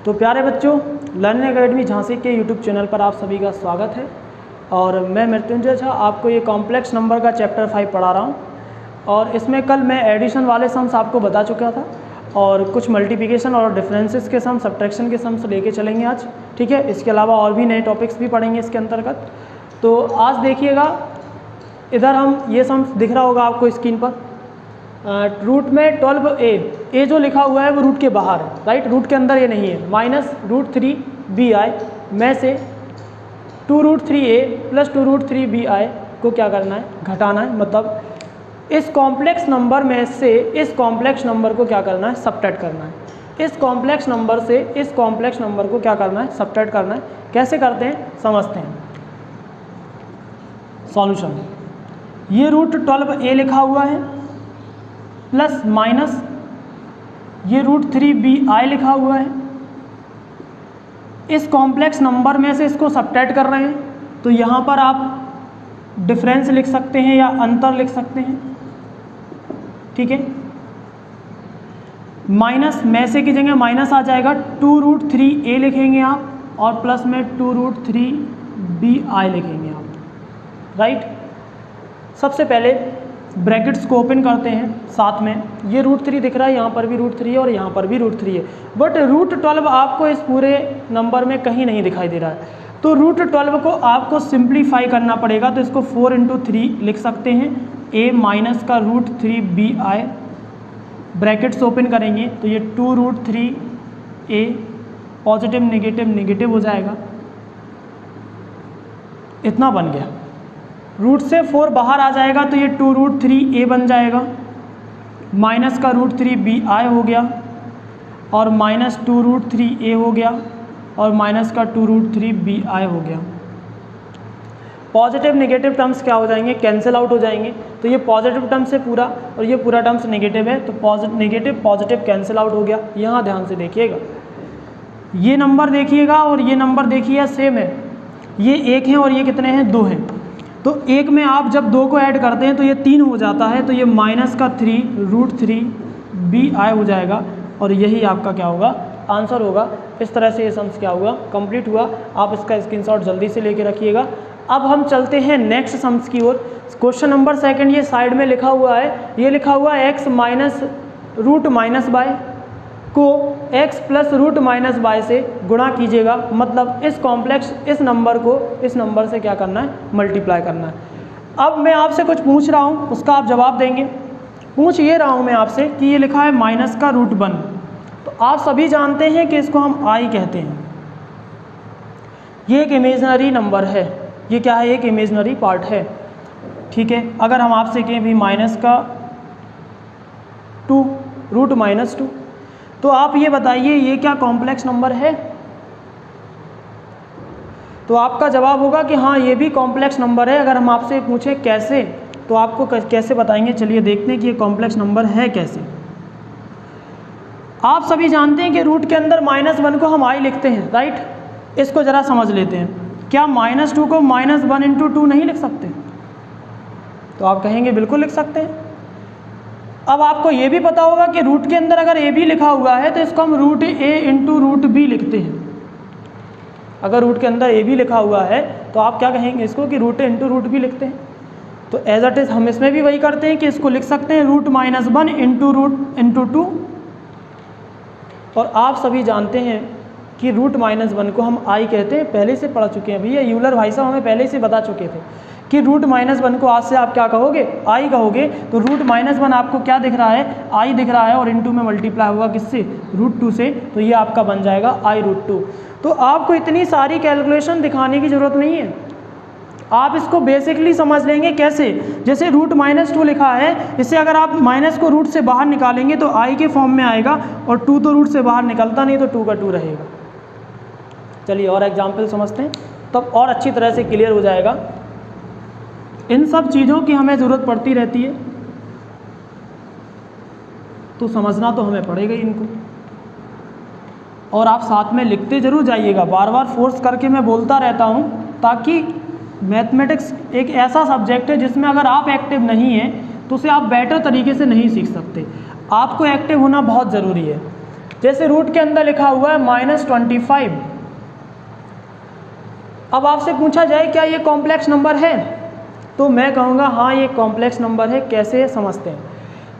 तो प्यारे बच्चों, लर्निंग एकेडमी झांसी के यूट्यूब चैनल पर आप सभी का स्वागत है। और मैं मृत्युंजय झा आपको ये कॉम्प्लेक्स नंबर का चैप्टर 5 पढ़ा रहा हूँ। और इसमें कल मैं एडिशन वाले सम्स आपको बता चुका था और कुछ मल्टीप्लिकेशन और डिफरेंसेस के सम्स, सब्ट्रैक्शन के सम्स लेके चलेंगे आज, ठीक है। इसके अलावा और भी नए टॉपिक्स भी पढ़ेंगे इसके अंतर्गत। तो आज देखिएगा, इधर हम ये सम्स दिख रहा होगा आपको स्क्रीन पर। रूट में 12a जो लिखा हुआ है वो रूट के बाहर है, राइट, रूट के अंदर ये नहीं है। -√3bi में से 2√3a + 2√3bi को क्या करना है, घटाना है। मतलब इस कॉम्प्लेक्स नंबर में से इस कॉम्प्लेक्स नंबर को क्या करना है, सब्ट्रैक्ट करना है। इस कॉम्प्लेक्स नंबर से इस कॉम्प्लेक्स नंबर को क्या करना है, सब्ट्रैक्ट करना है। कैसे करते हैं समझते हैं। सॉल्यूशन, ये √12a लिखा हुआ है प्लस माइनस ये √3bi लिखा हुआ है। इस कॉम्प्लेक्स नंबर में से इसको सब्ट्रैक्ट कर रहे हैं, तो यहाँ पर आप डिफरेंस लिख सकते हैं या अंतर लिख सकते हैं, ठीक है। माइनस में से की जगह माइनस आ जाएगा, 2√3a लिखेंगे आप और प्लस में 2√3bi लिखेंगे आप, राइट। सबसे पहले ब्रैकेट्स को ओपन करते हैं साथ में। ये √3 दिख रहा है, यहाँ पर भी √3 है और यहाँ पर भी √3 है, बट √12 आपको इस पूरे नंबर में कहीं नहीं दिखाई दे रहा है। तो √12 को आपको सिंप्लीफाई करना पड़ेगा, तो इसको 4 × 3 लिख सकते हैं। a माइनस का √3bi, ब्रैकेट्स ओपन करेंगे तो ये 2√3a, पॉजिटिव नेगेटिव नेगेटिव हो जाएगा, इतना बन गया। रूट से 4 बाहर आ जाएगा तो ये 2√3a बन जाएगा, माइनस का √3bi हो गया और माइनस 2√3a हो गया और माइनस का 2√3bi हो गया। पॉजिटिव नेगेटिव टर्म्स क्या हो जाएंगे, कैंसिल आउट हो जाएंगे। तो ये पॉजिटिव टर्म्स है पूरा और ये पूरा टर्म्स नेगेटिव है, तो नेगेटिव पॉजिटिव कैंसिल आउट हो गया। यहाँ ध्यान से देखिएगा, ये नंबर देखिएगा और ये नंबर देखिए सेम है, ये 1 है और ये कितने हैं, 2 हैं। तो एक में आप जब 2 को ऐड करते हैं तो ये 3 हो जाता है, तो ये माइनस का 3√3bi हो जाएगा और यही आपका क्या होगा, आंसर होगा। इस तरह से ये सम्स क्या हुआ, कंप्लीट हुआ। आप इसका स्क्रीनशॉट जल्दी से लेके रखिएगा। अब हम चलते हैं नेक्स्ट सम्स की ओर। क्वेश्चन नंबर 2 ये साइड में लिखा हुआ है, ये लिखा हुआ है x minus root minus by को x plus root minus by से गुणा कीजिएगा। मतलब इस कॉम्प्लेक्स इस नंबर को इस नंबर से क्या करना है, मल्टीप्लाई करना है। अब मैं आपसे कुछ पूछ रहा हूँ, उसका आप जवाब देंगे। पूछ ये रहा हूँ मैं आपसे कि ये लिखा है माइनस का √1, तो आप सभी जानते हैं कि इसको हम i कहते हैं। ये एक इमेजनरी नंबर है, ये क्या है, एक इमेजनरी पार्ट है, ठीक है। अगर हम आपसे कहें भी माइनस का 2 √-2, तो आप ये बताइए ये क्या कॉम्प्लेक्स नंबर है। तो आपका जवाब होगा कि हाँ ये भी कॉम्प्लेक्स नंबर है। अगर हम आपसे पूछें कैसे, तो आपको कैसे बताएंगे, चलिए देखते हैं कि ये कॉम्प्लेक्स नंबर है कैसे। आप सभी जानते हैं कि रूट के अंदर -1 को हम i लिखते हैं, राइट। इसको ज़रा समझ लेते हैं, क्या -2 को -1 × 2 नहीं लिख सकते? तो आप कहेंगे बिल्कुल लिख सकते हैं। अब आपको ये भी पता होगा कि रूट के अंदर अगर a भी लिखा हुआ है तो इसको हम √a × √b लिखते हैं। अगर रूट के अंदर a भी लिखा हुआ है तो आप क्या कहेंगे इसको कि √a × √b लिखते हैं। तो एज इट इज़ हम इसमें भी वही करते हैं कि इसको लिख सकते हैं √-1 × 2। और आप सभी जानते हैं कि √-1 को हम i कहते हैं, पहले से पढ़ चुके हैं भैया, यूलर भाई साहब हमें पहले से बता चुके थे कि √-1 को आज से आप क्या कहोगे, i कहोगे। तो √-1 आपको क्या दिख रहा है, i दिख रहा है और इनटू में मल्टीप्लाई होगा किससे, √2 से, तो ये आपका बन जाएगा i√2। तो आपको इतनी सारी कैलकुलेशन दिखाने की ज़रूरत नहीं है, आप इसको बेसिकली समझ लेंगे। कैसे, जैसे √-2 लिखा है, इससे अगर आप माइनस को रूट से बाहर निकालेंगे तो i के फॉर्म में आएगा और 2 तो रूट से बाहर निकलता नहीं, तो 2 का 2 रहेगा। चलिए और एग्जाम्पल समझते हैं, तब और अच्छी तरह से क्लियर हो जाएगा। इन सब चीज़ों की हमें ज़रूरत पड़ती रहती है, तो समझना तो हमें पड़ेगा इनको। और आप साथ में लिखते ज़रूर जाइएगा, बार बार फोर्स करके मैं बोलता रहता हूँ, ताकि मैथमेटिक्स एक ऐसा सब्जेक्ट है जिसमें अगर आप एक्टिव नहीं हैं तो उसे आप बेटर तरीके से नहीं सीख सकते। आपको एक्टिव होना बहुत ज़रूरी है। जैसे रूट के अंदर लिखा हुआ है -25। अब आपसे पूछा जाए क्या ये कॉम्प्लेक्स नंबर है, तो मैं कहूँगा हाँ ये कॉम्प्लेक्स नंबर है। कैसे समझते हैं,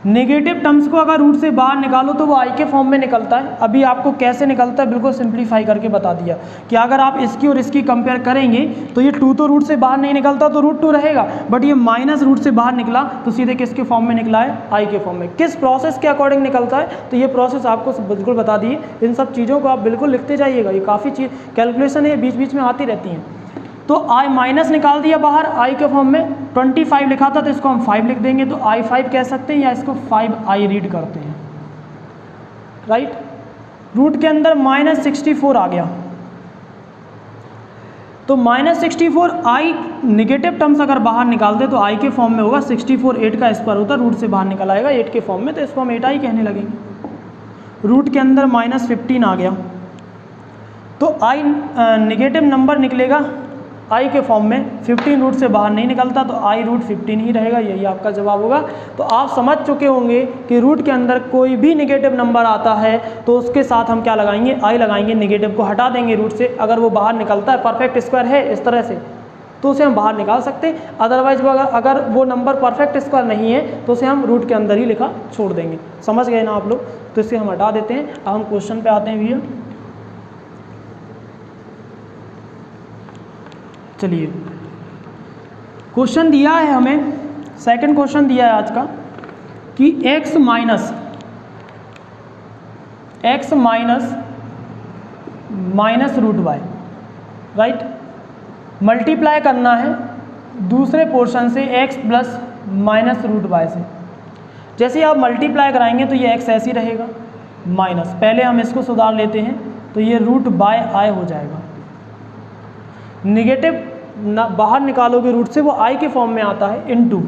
नेगेटिव टर्म्स को अगर रूट से बाहर निकालो तो वो आई के फॉर्म में निकलता है। अभी आपको कैसे निकलता है बिल्कुल सिंप्लीफाई करके बता दिया कि अगर आप इसकी और इसकी कंपेयर करेंगे तो ये 2 तो रूट से बाहर नहीं निकलता तो √2 रहेगा, बट ये माइनस रूट से बाहर निकला तो सीधे किसके फॉर्म में निकला है, आई के फॉर्म में। किस प्रोसेस के अकॉर्डिंग निकलता है, तो ये प्रोसेस आपको बिल्कुल बता दिए। इन सब चीज़ों को आप बिल्कुल लिखते जाइएगा, ये काफ़ी चीज़ कैलकुलेशन है, बीच बीच में आती रहती हैं। तो आई माइनस निकाल दिया बाहर आई के फॉर्म में, 25 लिखा था तो इसको हम 5 लिख देंगे, तो I5 कह सकते हैं या इसको 5i रीड करते हैं, राइट। रूट के अंदर -64 आ गया, तो -64 आई निगेटिव टर्म्स अगर बाहर निकाल दे तो आई के फॉर्म में होगा 64, 8 का स्क्वायर होता है, रूट से बाहर निकल आएगा 8 के फॉर्म में, तो इसको हम 8i कहने लगेंगे। रूट के अंदर -15 आ गया, तो आई निगेटिव नंबर निकलेगा आई के फॉर्म में, 15 रूट से बाहर नहीं निकलता तो आई √15 ही रहेगा, यही आपका जवाब होगा। तो आप समझ चुके होंगे कि रूट के अंदर कोई भी निगेटिव नंबर आता है तो उसके साथ हम क्या लगाएंगे, आई लगाएंगे, निगेटिव को हटा देंगे रूट से। अगर वो बाहर निकलता है, परफेक्ट स्क्वायर है इस तरह से, तो उसे हम बाहर निकाल सकते हैं। अदरवाइज अगर वो नंबर परफेक्ट स्क्वायर नहीं है तो उसे हम रूट के अंदर ही लिखा छोड़ देंगे। समझ गए ना आप लोग, तो इसे हम हटा देते हैं। अब हम क्वेश्चन पे आते हैं भैया। चलिए, क्वेश्चन दिया है हमें, सेकंड क्वेश्चन दिया है आज का कि x minus √y, right, multiply करना है दूसरे पोर्शन से x प्लस -√y से। जैसे आप मल्टीप्लाई कराएंगे तो ये x ऐसी रहेगा, माइनस, पहले हम इसको सुधार लेते हैं तो ये √/i हो जाएगा। निगेटिव बाहर निकालोगे रूट से, वो आई के फॉर्म में आता है, इनटू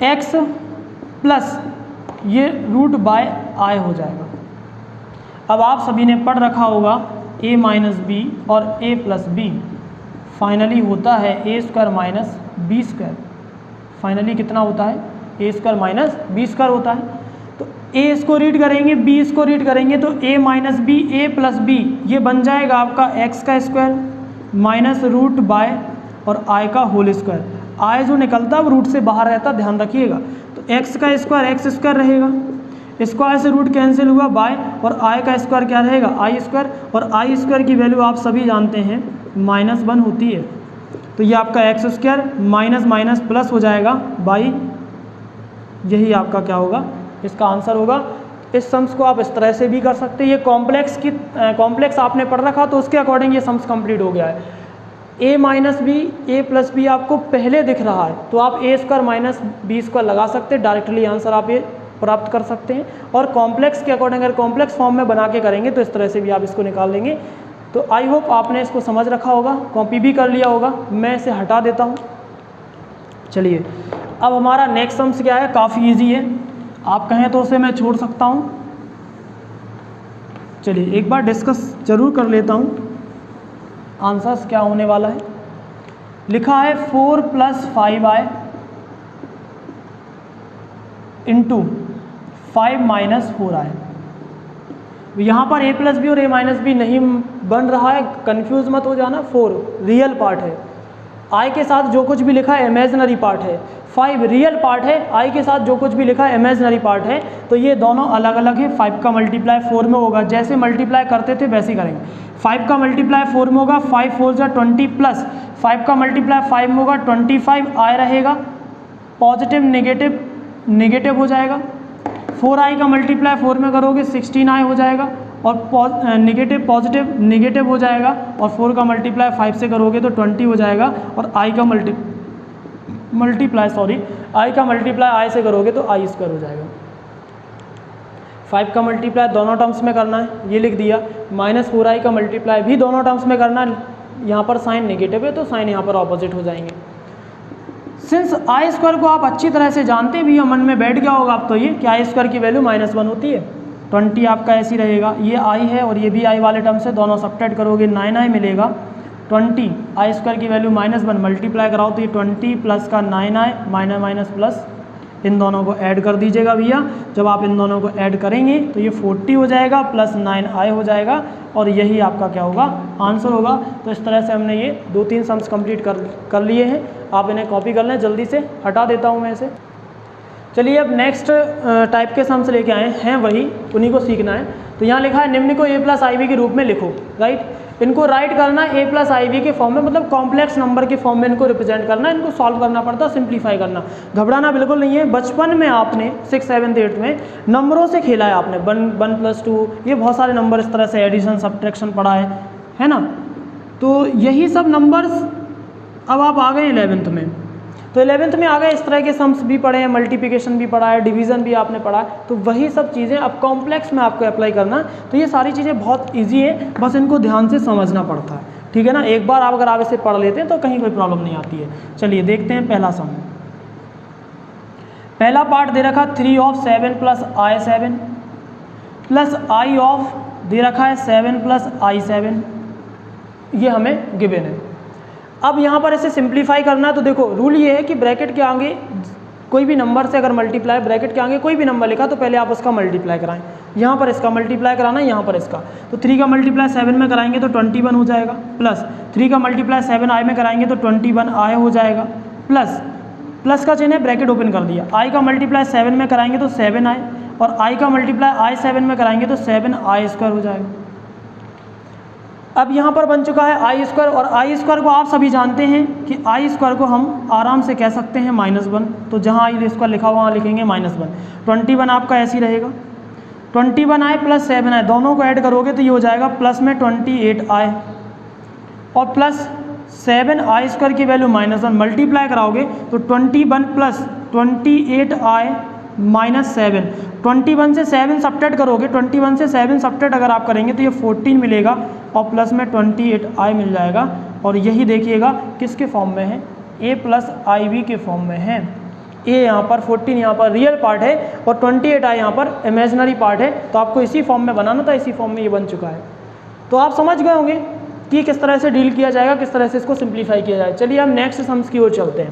x प्लस ये √/i हो जाएगा। अब आप सभी ने पढ़ रखा होगा a माइनस बी और a प्लस बी, फाइनली होता है a² - b²। फाइनली कितना होता है, a² - b² होता है। तो a इसको रीड करेंगे, b इसको रीड करेंगे, तो a minus B, a plus B, ये बन जाएगा आपका x² माइनस √/, और i का होल स्क्वायर। i जो निकलता है वो रूट से बाहर रहता, ध्यान रखिएगा। तो x² x² रहेगा, स्क्वायर से रूट कैंसिल हुआ, बाय, और i का स्क्वायर क्या रहेगा, i², और i² की वैल्यू आप सभी जानते हैं -1 होती है। तो ये आपका x² माइनस माइनस प्लस हो जाएगा बाई, यही आपका क्या होगा, इसका आंसर होगा। इस सम्स को आप इस तरह से भी कर सकते हैं। ये कॉम्प्लेक्स आपने पढ़ रखा तो उसके अकॉर्डिंग ये सम्स कंप्लीट हो गया है। a minus B, a plus B आपको पहले दिख रहा है तो आप a² माइनस b² लगा सकते हैं, डायरेक्टली आंसर आप ये प्राप्त कर सकते हैं। और कॉम्प्लेक्स के अकॉर्डिंग अगर कॉम्प्लेक्स फॉर्म में बना के करेंगे तो इस तरह से भी आप इसको निकाल लेंगे। तो आई होप आपने इसको समझ रखा होगा, कॉपी भी कर लिया होगा। मैं इसे हटा देता हूँ। चलिए, अब हमारा नेक्स्ट सम्स क्या है, काफ़ी ईजी है, आप कहें तो उसे मैं छोड़ सकता हूँ। चलिए एक बार डिस्कस जरूर कर लेता हूँ आंसर्स क्या होने वाला है। लिखा है 4 + 5i इंटू 5 - 4i। यहाँ पर a प्लस बी और a माइनस बी नहीं बन रहा है, कंफ्यूज मत हो जाना। 4 रियल पार्ट है, i के साथ जो कुछ भी लिखा है इमेजिनरी पार्ट है। 5 रियल पार्ट है, i के साथ जो कुछ भी लिखा है इमेजिनरी पार्ट है। तो ये दोनों अलग अलग है। 5 का मल्टीप्लाई 4 में होगा, जैसे मल्टीप्लाई करते थे वैसे ही करेंगे। 5 का मल्टीप्लाई 4 में होगा, 5 4 जा 20 प्लस 5 का मल्टीप्लाई 5 में होगा, 25 i रहेगा, पॉजिटिव नेगेटिव हो जाएगा। 4i का मल्टीप्लाई 4 में करोगे 16i हो जाएगा, और नेगेटिव पॉजिटिव नेगेटिव हो जाएगा, और 4 का मल्टीप्लाई 5 से करोगे तो 20 हो जाएगा, और i का मल्टीप्लाई i से करोगे तो i² हो जाएगा। 5 का मल्टीप्लाई दोनों टर्म्स में करना है, ये लिख दिया। -4i का मल्टीप्लाई भी दोनों टर्म्स में करना है। यहाँ पर साइन नेगेटिव है तो साइन यहाँ पर ऑपोजिट हो जाएंगे। सिंस i² को आप अच्छी तरह से जानते भी हो, मन में बैठ गया होगा अब तो ये कि i² की वैल्यू -1 होती है। 20 आपका ऐसी रहेगा, ये i है और ये भी i वाले टर्म से, दोनों सब्ट्रैक्ट करोगे 9i मिलेगा। 20 i² की वैल्यू -1 मल्टीप्लाई कराओ तो ये 20 प्लस का 9i माइनस प्लस इन दोनों को ऐड कर दीजिएगा भैया। जब आप इन दोनों को ऐड करेंगे तो ये 40 हो जाएगा प्लस 9i हो जाएगा और यही आपका क्या होगा, आंसर होगा। तो इस तरह से हमने ये 2-3 सम्स कंप्लीट कर लिए हैं। आप इन्हें कॉपी कर लें, जल्दी से हटा देता हूँ मैं इसे। चलिए अब नेक्स्ट टाइप के सम्स लेके आए हैं, वही उन्हीं को सीखना है। तो यहाँ लिखा है निम्न को a प्लस आई बी के रूप में लिखो, राइट। इनको राइट करना है a प्लस आई बी के फॉर्म में, मतलब कॉम्प्लेक्स नंबर के फॉर्म में इनको रिप्रेजेंट करना है, इनको सॉल्व करना पड़ता है, सिंप्लीफाई करना। घबराना बिल्कुल नहीं है। बचपन में आपने 6, 7, 8 में नंबरों से खेला है आपने, 1 + 2, ये बहुत सारे नंबर इस तरह से एडिशन सब्ट्रैक्शन पढ़ा है ना। तो यही सब नंबर्स अब आप आ गए 11th में, तो 11th में आ गए, इस तरह के सम्स भी पढ़े हैं, मल्टीप्लिकेशन भी पढ़ा है, डिवीज़न भी आपने पढ़ा है। तो वही सब चीज़ें अब कॉम्प्लेक्स में आपको अप्लाई करना है। तो ये सारी चीज़ें बहुत ईजी है, बस इनको ध्यान से समझना पड़ता है, ठीक है ना। एक बार आप अगर आप इसे पढ़ लेते हैं तो कहीं कोई प्रॉब्लम नहीं आती है। चलिए देखते हैं पहला सम। पहला पार्ट दे रखा 3 of 7 + i7 plus i off दे रखा है 7 + i7, ये हमें गिवन है। अब यहाँ पर इसे सिंप्लीफाई करना है। तो देखो रूल ये है कि ब्रैकेट के आगे कोई भी नंबर से अगर मल्टीप्लाई, ब्रैकेट के आगे कोई भी नंबर लिखा तो पहले आप उसका मल्टीप्लाई कराएं। यहाँ पर इसका मल्टीप्लाई कराना है, यहाँ पर इसका। तो 3 का मल्टीप्लाई 7 में कराएंगे तो 21 हो जाएगा, प्लस 3 का मल्टीप्लाई 7i में कराएंगे तो 21i हो जाएगा, प्लस का चिन्ह है, ब्रैकेट ओपन कर दिया। i का मल्टीप्लाई 7 में कराएंगे तो 7i, और i का मल्टीप्लाई i7 में कराएंगे तो 7i² हो जाएगा। अब यहाँ पर बन चुका है i², और i² को आप सभी जानते हैं कि i² को हम आराम से कह सकते हैं -1। तो जहाँ i² लिखा हुआ वहाँ लिखेंगे -1। 21 आपका ऐसे ही रहेगा, 21i + 7i दोनों को ऐड करोगे तो ये हो जाएगा प्लस में 28i, और प्लस 7i² की वैल्यू -1 मल्टीप्लाई कराओगे तो 21 + 28i - 7, 21 से 7 सब्ट्रैक्ट करोगे, 21 से 7 सब्ट्रैक्ट अगर आप करेंगे तो ये 14 मिलेगा, और प्लस में 28i मिल जाएगा। और यही देखिएगा किसके फॉर्म में है, a + ib के फॉर्म में है। a यहाँ पर 14 यहाँ पर रियल पार्ट है, और 28i यहाँ पर इमेजिनरी पार्ट है। तो आपको इसी फॉर्म में बनाना था, इसी फॉर्म में ये बन चुका है। तो आप समझ गए होंगे कि किस तरह से डील किया जाएगा, किस तरह से इसको सिंप्लीफाई किया जाए। चलिए हम नेक्स्ट सम्स की ओर चलते हैं।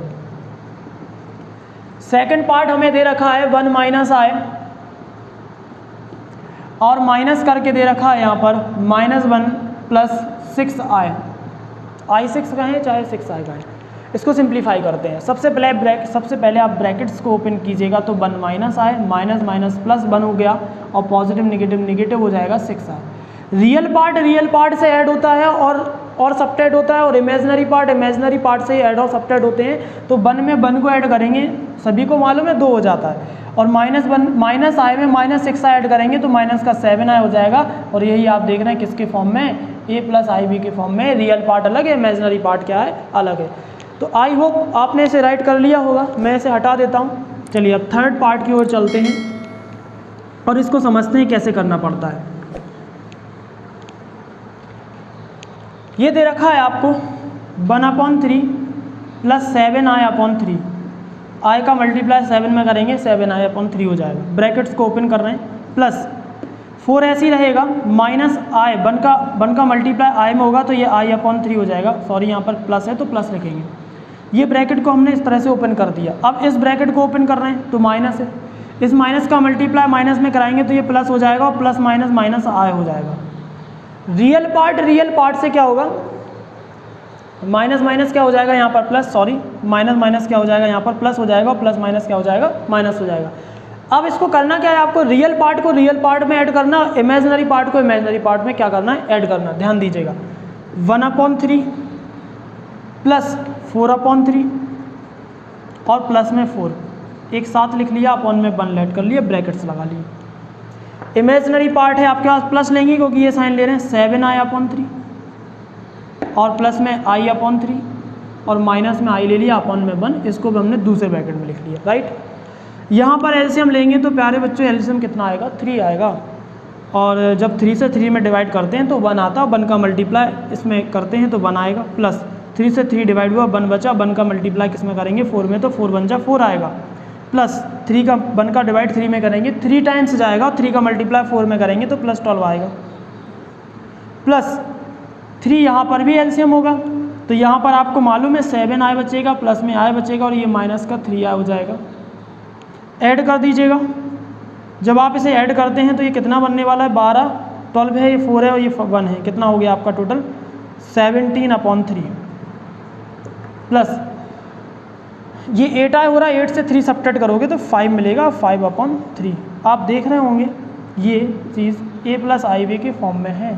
सेकंड पार्ट हमें दे रखा है 1 - i, और माइनस करके दे रखा है यहाँ पर -1 + 6i, i6 का है चाहे 6i का है। इसको सिंप्लीफाई करते हैं। सबसे पहले आप ब्रैकेट्स को ओपन कीजिएगा तो 1 - i, माइनस प्लस 1 हो गया, और पॉजिटिव निगेटिव हो जाएगा 6i। रियल पार्ट से ऐड होता है और सब्ट्रैक्ट होता है, और इमेजिनरी पार्ट से ऐड और सब्ट्रैक्ट होते हैं। तो 1 में 1 को ऐड करेंगे, सभी को मालूम है 2 हो जाता है, और -i में -6i ऐड करेंगे तो माइनस का 7i हो जाएगा। और यही आप देख रहे हैं किसके फॉर्म में, a + ib के फॉर्म में। रियल पार्ट अलग है, इमेजिनरी पार्ट क्या है, अलग है। तो आई होप आपने इसे राइट कर लिया होगा, मैं इसे हटा देता हूँ। चलिए अब थर्ड पार्ट की ओर चलते हैं और इसको समझते हैं कैसे करना पड़ता है। ये दे रखा है आपको 1/3 + 7i/3, i का मल्टीप्लाई 7 में करेंगे 7i/3 हो जाएगा। ब्रैकेट्स को ओपन कर रहे हैं, प्लस 4 ऐसे ही रहेगा, -i 1 का मल्टीप्लाई i में होगा तो ये i/3 हो जाएगा। सॉरी यहाँ पर प्लस है तो प्लस लिखेंगे। ये ब्रैकेट को हमने इस तरह से ओपन कर दिया। अब इस ब्रैकेट को ओपन कर रहे हैं तो माइनस है, इस माइनस का मल्टीप्लाई माइनस में कराएंगे तो ये प्लस हो जाएगा, और प्लस माइनस i हो जाएगा। रियल पार्ट से क्या होगा, माइनस क्या हो जाएगा यहाँ पर प्लस, सॉरी माइनस क्या हो जाएगा यहाँ पर प्लस हो जाएगा, और प्लस माइनस क्या हो जाएगा, माइनस हो जाएगा। अब इसको करना क्या है, आपको रियल पार्ट को रियल पार्ट में ऐड करना, इमेजिनरी पार्ट को इमेजिनरी पार्ट में क्या करना है, ऐड करना। ध्यान दीजिएगा, 1/3 + 4/3 और प्लस में 4 एक साथ लिख लिया, अपॉन में 1 ऐड कर लिया, ब्रैकेट्स लगा लिए। इमेजिनरी पार्ट है आपके पास, प्लस लेंगे क्योंकि ये साइन ले रहे हैं, 7i/3 और प्लस में i/3 और माइनस में i ले लिया, अपॉन में 1, इसको भी हमने दूसरे ब्रैकेट में लिख लिया, राइट। यहाँ पर एलसीएम लेंगे तो प्यारे बच्चों एलसीएम कितना आएगा, 3 आएगा। और जब 3 से 3 में डिवाइड करते हैं तो 1 आता, 1 का मल्टीप्लाई इसमें करते हैं तो 1 आएगा, प्लस 3 से 3 डिवाइड हुआ 1 बचा, 1 का मल्टीप्लाई किस में करेंगे, 4 में, तो 4 × 1 = 4 आएगा, प्लस 1 का डिवाइड 3 में करेंगे 3 टाइम्स जाएगा, 3 का मल्टीप्लाई 4 में करेंगे तो +12 आएगा, प्लस 3 यहाँ पर भी एलसीएम होगा। तो यहाँ पर आपको मालूम है 7i बचेगा, प्लस में i बचेगा, और ये माइनस का 3i हो जाएगा। ऐड कर दीजिएगा। जब आप इसे ऐड करते हैं तो ये कितना बनने वाला है, 12, 12 है, ये 4 है और ये 1 है, कितना हो गया आपका टोटल 17/3 प्लस ये 8 आया हो रहा है, 8 से 3 सब्ट्रैक्ट करोगे तो 5 मिलेगा, 5/3। आप देख रहे होंगे ये चीज़ a + IB के फॉर्म में है।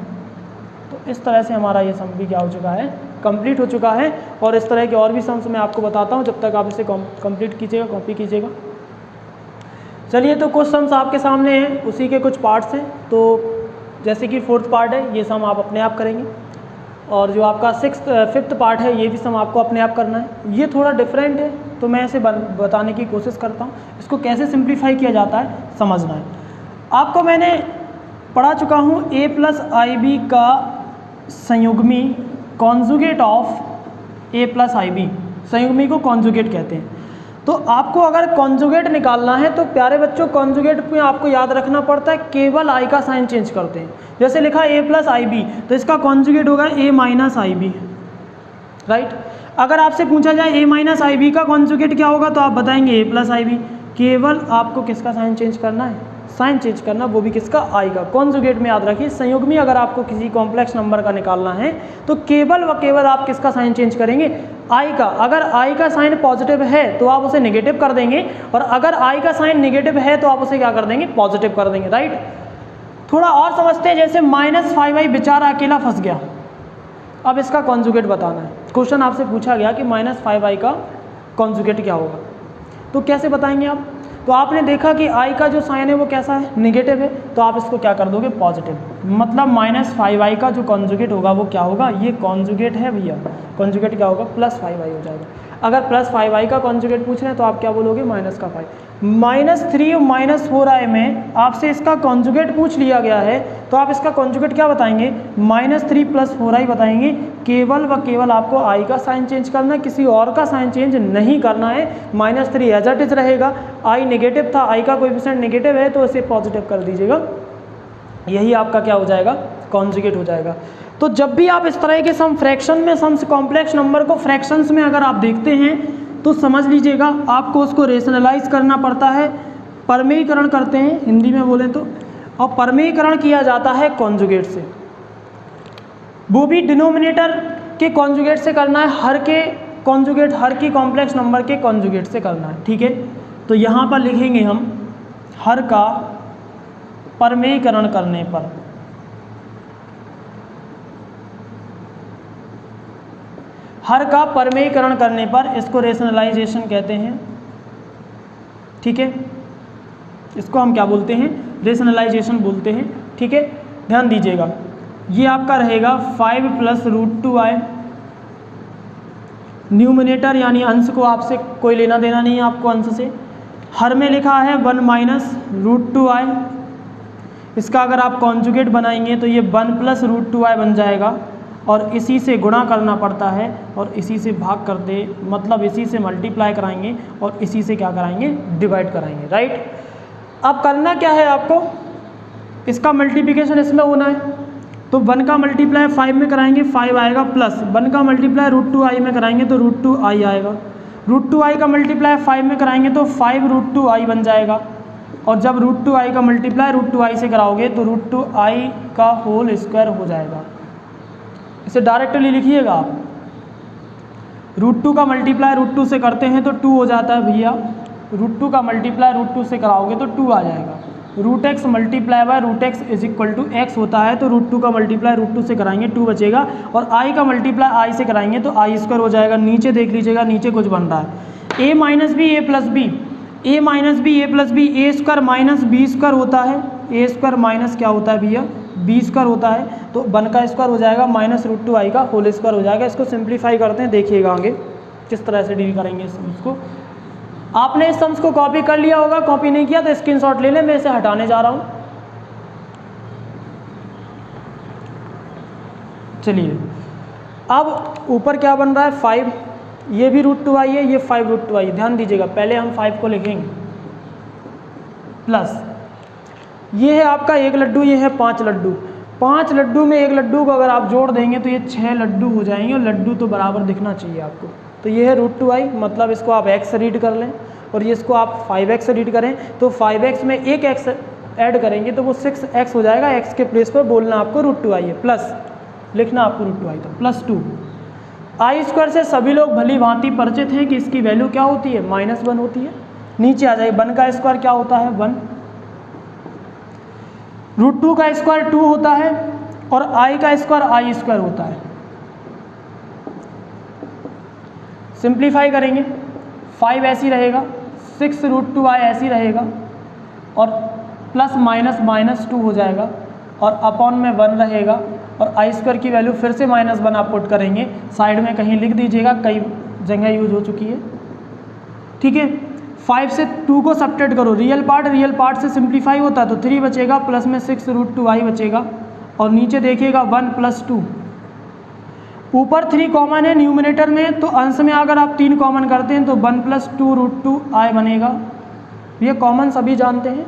तो इस तरह से हमारा ये सम भी क्या हो चुका है, कंप्लीट हो चुका है। और इस तरह के और भी सम्स मैं आपको बताता हूँ, जब तक आप इसे कंप्लीट कीजिएगा, कॉपी कीजिएगा। चलिए, तो कुछ सम्स आपके सामने हैं, उसी के कुछ पार्ट्स हैं। तो जैसे कि 4th पार्ट है, ये सम आप अपने आप करेंगे, और जो आपका 5th पार्ट है, ये भी सम आपको अपने आप करना है। ये थोड़ा डिफरेंट है, तो मैं इसे बताने की कोशिश करता हूँ। इसको कैसे सिंप्लीफाई किया जाता है समझना है आपको। मैंने पढ़ा चुका हूँ a + IB का संयुग्मी कॉन्जुगेट ऑफ a + IB, संयुग्मी को कॉन्जुगेट कहते हैं। तो आपको अगर कॉन्जुगेट निकालना है तो प्यारे बच्चों, कॉन्जुगेट में आपको याद रखना पड़ता है केवल i का साइन चेंज करते हैं। जैसे लिखा a + IB, तो इसका कॉन्जुगेट होगा a - IB, राइट। अगर आपसे पूछा जाए a - IB का कॉन्जुगेट क्या होगा, तो आप बताएंगे a + IB। केवल आपको किसका साइन चेंज करना है, साइन चेंज करना, वो भी किसका, i का। कॉन्जुगेट में याद रखिए, संयुग्मी अगर आपको किसी कॉम्प्लेक्स नंबर का निकालना है तो केवल व केवल आप किसका साइन चेंज करेंगे, i का। अगर i का साइन पॉजिटिव है तो आप उसे नेगेटिव कर देंगे, और अगर i का साइन नेगेटिव है तो आप उसे क्या कर देंगे, पॉजिटिव कर देंगे, राइट। थोड़ा और समझते हैं, जैसे -5i बेचारा अकेला फंस गया, अब इसका कॉन्जुगेट बताना है। क्वेश्चन आपसे पूछा गया कि -5i का कॉन्जुगेट क्या होगा, तो कैसे बताएंगे आप। तो आपने देखा कि i का जो साइन है वो कैसा है, नेगेटिव है, तो आप इसको क्या कर दोगे, पॉजिटिव। मतलब -5i का जो कॉन्जुगेट होगा वो क्या होगा, ये कॉन्जुगेट है भैया, कॉन्जुगेट क्या होगा, +5i हो जाएगा। अगर +5i का कॉन्जुगेट पूछ रहे हैं तो आप क्या बोलोगे, -5। -3 और -4i में आपसे इसका कॉन्जुगेट पूछ लिया गया है, तो आप इसका कॉन्जुगेट क्या बताएंगे, -3 + 4i बताएंगे। केवल व केवल आपको i का साइन चेंज करना है, किसी और का साइन चेंज नहीं करना है। -3 एज इट इज रहेगा, i नेगेटिव था, i का कोएफिशिएंट नेगेटिव है, तो इसे पॉजिटिव कर दीजिएगा। यही आपका क्या हो जाएगा, कॉन्जुगेट हो जाएगा। तो जब भी आप इस तरह के सम फ्रैक्शन में, सम्स कॉम्प्लेक्स नंबर को फ्रैक्शंस में अगर आप देखते हैं तो समझ लीजिएगा आपको उसको रेशनलाइज करना पड़ता है, परमेयीकरण करते हैं हिंदी में बोलें तो, और परमेयीकरण किया जाता है कॉन्जुगेट से। वो भी डिनोमिनेटर के कॉन्जुगेट से करना है, हर के कॉन्जुगेट, हर की कॉम्प्लेक्स नंबर के कॉन्जुगेट से करना है, ठीक है। तो यहाँ पर लिखेंगे हम हर का परमेयीकरण करने पर, हर का परमेयीकरण करने पर, इसको रेशनलाइजेशन कहते हैं, ठीक है। इसको हम क्या बोलते हैं, रेशनलाइजेशन बोलते हैं, ठीक है। ध्यान दीजिएगा, ये आपका रहेगा 5 + √2i। न्यूमिनेटर यानी अंश को आपसे कोई लेना देना नहीं है, आपको अंश से। हर में लिखा है 1 - √2i। इसका अगर आप कॉन्जुगेट बनाएंगे तो ये 1 + √2i बन जाएगा, और इसी से गुणा करना पड़ता है, और इसी से भाग करते, मतलब इसी से मल्टीप्लाई कराएंगे, और इसी से क्या कराएंगे, डिवाइड कराएंगे, राइट। अब करना क्या है आपको, इसका मल्टीप्लिकेशन इसमें होना है, तो 1 का मल्टीप्लाई 5 में कराएंगे, 5 आएगा, प्लस 1 का मल्टीप्लाई √2i में कराएंगे तो √2i आएगा। √2i का मल्टीप्लाई 5 में कराएंगे तो 5 √2i बन जाएगा, और जब √2i का मल्टीप्लाई √2i से कराओगे तो √2i का होल स्क्वायर हो जाएगा। इसे डायरेक्टली लिखिएगा आप, √2 का मल्टीप्लाई √2 से करते हैं तो 2 हो जाता है भैया, √2 का मल्टीप्लाई √2 से कराओगे तो 2 आ जाएगा। √x multiply by √x = x होता है, तो √2 का मल्टीप्लाई √2 से कराएंगे 2 बचेगा, और i का मल्टीप्लाई i से कराएंगे तो i² हो जाएगा। नीचे देख लीजिएगा, नीचे कुछ बन रहा है, a - b a + b, a - b a + b, a² - b² होता है, a² माइनस क्या होता है भैया, b² होता है, तो 1 का स्क्वायर हो जाएगा, -√2i का होल स्क्वायर हो जाएगा। इसको सिंप्लीफाई करते हैं, देखिएगा आगे किस तरह से डील करेंगे इस सम्स को। आपने इस सम्स को कॉपी कर लिया होगा, कॉपी नहीं किया तो स्क्रीनशॉट ले लें, मैं इसे हटाने जा रहा हूँ। चलिए, अब ऊपर क्या बन रहा है, 5, ये भी √2i है, ये 5 √2i। ध्यान दीजिएगा, पहले हम 5 को लिखेंगे, प्लस ये है आपका 1 लड्डू, ये है 5 लड्डू। 5 लड्डू में 1 लड्डू को अगर आप जोड़ देंगे तो ये 6 लड्डू हो जाएंगे, और लड्डू तो बराबर दिखना चाहिए आपको। तो ये है √2i, मतलब इसको आप x रीड कर लें, और ये इसको आप 5x से रीड करें तो 5x में एक x ऐड करेंगे तो वो 6x हो जाएगा। x के प्लेस पर बोलना आपको √2i है, प्लस लिखना आपको √2i, तो +2। i² से सभी लोग भली भांति परिचित हैं कि इसकी वैल्यू क्या होती है, -1 होती है। नीचे आ जाएगी 1 का स्क्वायर क्या होता है, 1, √2 का स्क्वायर 2 होता है और i का स्क्वायर i² होता है। सिंप्लीफाई करेंगे 5 ऐसी रहेगा, 6√2i ऐसी रहेगा और प्लस माइनस -2 हो जाएगा और अपॉन में 1 रहेगा और i² की वैल्यू फिर से -1 आप पुट करेंगे, साइड में कहीं लिख दीजिएगा, कई जगह यूज हो चुकी है, ठीक है। 5 से 2 को सब्ट्रैक्ट करो, रियल पार्ट से सिंप्लीफाई होता है तो 3 बचेगा, प्लस में 6√2i बचेगा और नीचे देखिएगा 1 + 2, ऊपर 3 कॉमन है न्यूमिनेटर में, तो अंश में अगर आप 3 कॉमन करते हैं तो 1 + 2√2i बनेगा। ये कॉमन सभी जानते हैं।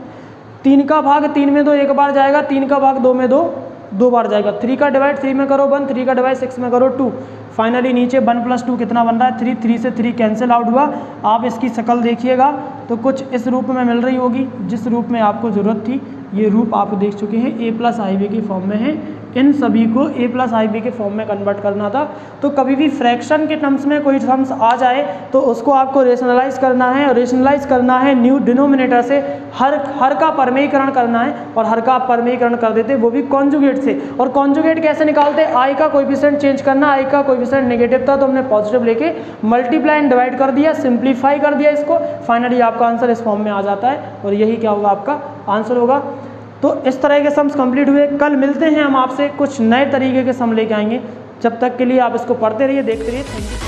3 का भाग 3 में 2 एक बार जाएगा, 3 का भाग 2 में 2 बार जाएगा। 3 का डिवाइड 3 में करो 1, 3 का डिवाइड 6 में करो 2। फाइनली नीचे 1 + 2 कितना बन रहा है, 3। 3 से 3 कैंसिल आउट हुआ। आप इसकी शक्ल देखिएगा तो कुछ इस रूप में मिल रही होगी, जिस रूप में आपको ज़रूरत थी। ये रूप आप देख चुके हैं, a + ib के फॉर्म में है। इन सभी को a + ib के फॉर्म में कन्वर्ट करना था। तो कभी भी फ्रैक्शन के टर्म्स में कोई टर्म्स आ जाए तो उसको आपको रेशनलाइज करना है, और रेशनलाइज करना है न्यू डिनोमिनेटर से। हर का परमेयीकरण करना है, और हर का आप परमेयीकरण कर देते, वो भी कॉन्जुगेट से। और कॉन्जुगेट कैसे निकालते, i का कोएफिशिएंट चेंज करना। i का कोएफिशिएंट नेगेटिव था तो हमने पॉजिटिव लेके मल्टीप्लाई एंड डिवाइड कर दिया, सिंप्लीफाई कर दिया इसको। फाइनली आपका आंसर इस फॉर्म में आ जाता है और यही क्या होगा, आपका आंसर होगा। तो इस तरह के सम्स कंप्लीट हुए। कल मिलते हैं हम आपसे, कुछ नए तरीके के सम लेके आएंगे। जब तक के लिए आप इसको पढ़ते रहिए, देखते रहिए। Thank you.